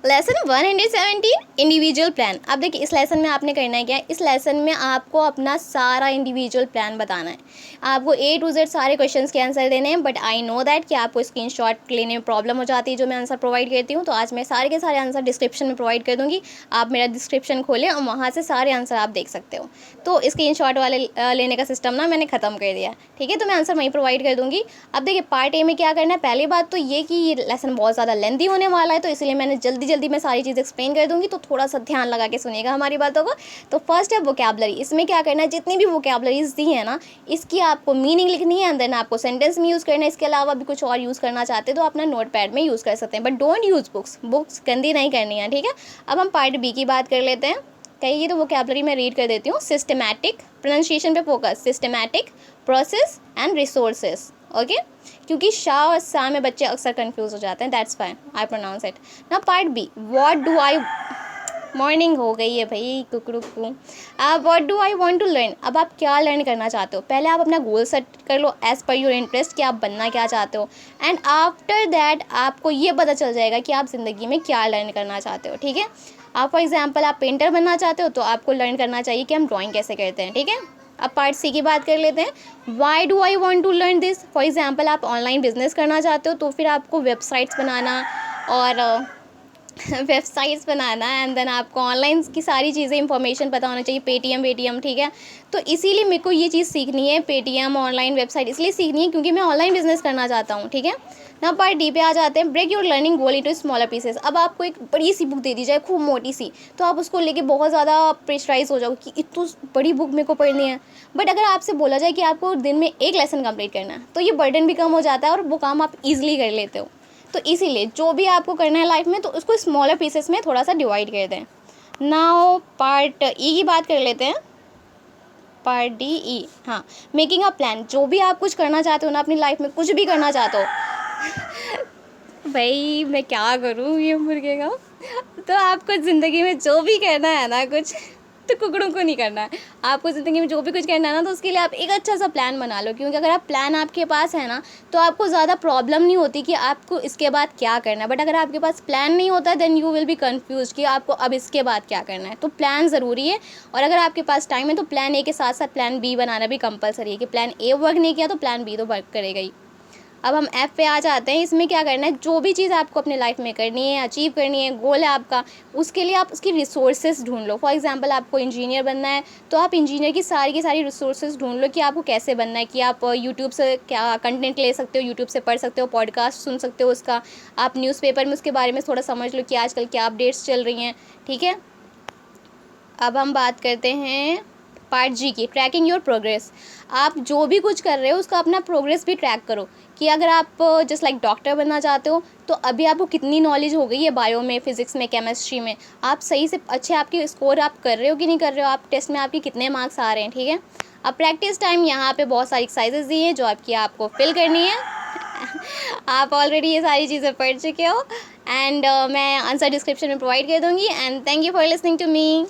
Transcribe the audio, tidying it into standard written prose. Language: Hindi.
Lesson 117 individual plan. अब देखिए इस लेसन में आपने करना है क्या है, इस लेसन में आपको अपना सारा इंडिविजुअल प्लान बताना है। आपको A to Z सारे क्वेश्चंस के आंसर देने हैं, बट आई नो दैट कि आपको स्क्रीनशॉट लेने में प्रॉब्लम हो जाती है जो मैं आंसर प्रोवाइड करती हूँ। तो आज मैं सारे के सारे आंसर डिस्क्रिप्शन में प्रोवाइड कर दूँगी। आप मेरा डिस्क्रिप्शन खोलें और वहाँ से सारे आंसर आप देख सकते हो। तो स्क्रीनशॉट वाले लेने का सिस्टम ना मैंने ख़त्म कर दिया, ठीक है। तो मैं आंसर वहीं प्रोवाइड कर दूँगी। अब देखिए पार्ट ए में क्या करना है, पहली बात तो ये कि ये लेसन बहुत ज़्यादा लेंथी होने वाला है, तो इसलिए मैंने जल्दी मैं सारी चीज़ एक्सप्लेन कर दूँगी। तो थोड़ा सा ध्यान लगा के सुनिएगा हमारी बातों को। तो फर्स्ट है वोकैबुलरी। इसमें क्या करना है, जितनी भी वोकैबुलरीज दी है ना, इसकी आपको मीनिंग लिखनी है, एंड देन आपको सेंटेंस में यूज़ करना है। इसके अलावा भी कुछ और यूज़ करना चाहते तो अपना नोट पैड में यूज़ कर सकते हैं, बट डोंट यूज़ बुक्स गंदी नहीं करनी है, ठीक है। अब हम पार्ट बी की बात कर लेते हैं। कहिए तो वोकैबुलरी में रीड कर देती हूँ। सिस्टमैटिक, प्रोनाउंसिएशन पे focus, systematic, process and resources, okay. क्योंकि शाह और सा में बच्चे अक्सर कंफ्यूज हो जाते हैं, that's fine, I pronounce it. ना part B, what do I, morning हो गई है भाई, कुकड़ू को। What do I want to learn. अब आप क्या लर्न करना चाहते हो, पहले आप अपना गोल सेट कर लो एज पर योर इंटरेस्ट कि आप बनना क्या चाहते हो, एंड आफ्टर दैट आपको ये पता चल जाएगा कि आप ज़िंदगी में क्या लर्न करना चाहते हो, ठीक है। आप फॉर एग्जाम्पल आप पेंटर बनना चाहते हो तो आपको लर्न करना चाहिए कि हम ड्राइंग कैसे करते हैं, ठीक है। अब पार्ट सी की बात कर लेते हैं। Why do I want to learn this. For example आप ऑनलाइन बिजनेस करना चाहते हो तो फिर आपको वेबसाइट्स बनाना और वेबसाइट्स बनाना, एंड देन आपको ऑनलाइन की सारी चीज़ें इंफॉर्मेशन पता होना चाहिए, पेटीएम, ठीक है। तो इसीलिए मेरे को ये चीज़ सीखनी है, पेटीएम ऑनलाइन वेबसाइट इसलिए सीखनी है क्योंकि मैं ऑनलाइन बिजनेस करना चाहता हूँ, ठीक है ना। पार्ट डी पे आ जाते हैं। Break your learning goal into smaller pieces. अब आपको एक बड़ी सी बुक दे दी जाए, खूब मोटी सी, तो आप उसको लेके बहुत ज़्यादा प्रेशराइज हो जाओ कि इतनी बड़ी बुक मेरे को पढ़नी है। बट अगर आपसे बोला जाए कि आपको दिन में एक लेसन कंप्लीट करना है, तो ये बर्डन भी कम हो जाता है और वो काम आप ईजिली कर लेते हो। तो इसीलिए जो भी आपको करना है लाइफ में, तो उसको स्मॉलर पीसेस में थोड़ा सा डिवाइड कर दें। नाउ पार्ट ई की बात कर लेते हैं। पार्ट डी ई, हाँ, मेकिंग अ प्लान। जो भी आप कुछ करना चाहते हो ना अपनी लाइफ में, कुछ भी करना चाहते हो भाई मैं क्या करूँ ये मुर्गे का। तो आपको ज़िंदगी में जो भी करना है ना कुछ, तो कुकड़ों को नहीं करना है। आपको ज़िंदगी में जो भी कुछ करना है ना, तो उसके लिए आप एक अच्छा सा प्लान बना लो, क्योंकि अगर आप प्लान आपके पास है ना, तो आपको ज़्यादा प्रॉब्लम नहीं होती कि आपको इसके बाद क्या करना है। बट अगर आपके पास प्लान नहीं होता then you will be confuse कि आपको अब इसके बाद क्या करना है। तो प्लान ज़रूरी है, और अगर आपके पास टाइम है तो प्लान ए के साथ साथ प्लान बी बनाना भी कंपलसरी है, कि प्लान ए वर्क नहीं किया तो प्लान बी तो वर्क करेगा ही। अब हम एफ पे आ जाते हैं। इसमें क्या करना है, जो भी चीज़ आपको अपने लाइफ में करनी है, अचीव करनी है, गोल है आपका, उसके लिए आप उसकी रिसोर्सेज ढूंढ लो। फॉर एग्जांपल आपको इंजीनियर बनना है तो आप इंजीनियर की सारी रिसोर्सेज ढूंढ लो कि आपको कैसे बनना है, कि आप यूट्यूब से क्या कंटेंट ले सकते हो, यूट्यूब से पढ़ सकते हो, पॉडकास्ट सुन सकते हो उसका, आप न्यूज़पेपर में उसके बारे में थोड़ा समझ लो कि आजकल क्या अपडेट्स चल रही हैं, ठीक है। अब हम बात करते हैं पार्ट जी की, ट्रैकिंग योर प्रोग्रेस। आप जो भी कुछ कर रहे हो उसका अपना प्रोग्रेस भी ट्रैक करो, कि अगर आप जस्ट लाइक डॉक्टर बनना चाहते हो तो अभी आपको कितनी नॉलेज हो गई है बायो में, फिजिक्स में, केमिस्ट्री में, आप सही से अच्छे आपके स्कोर आप कर रहे हो कि नहीं कर रहे हो, आप टेस्ट में आपके कितने मार्क्स आ रहे हैं, ठीक है। अब प्रैक्टिस टाइम, यहाँ पे बहुत सारी एक्सरसाइजेज दी हैं जो आपको फिल करनी है। आप ऑलरेडी ये सारी चीज़ें पढ़ चुके हो, एंड मैं आंसर डिस्क्रिप्शन में प्रोवाइड कर दूँगी। And thank you for listening to me.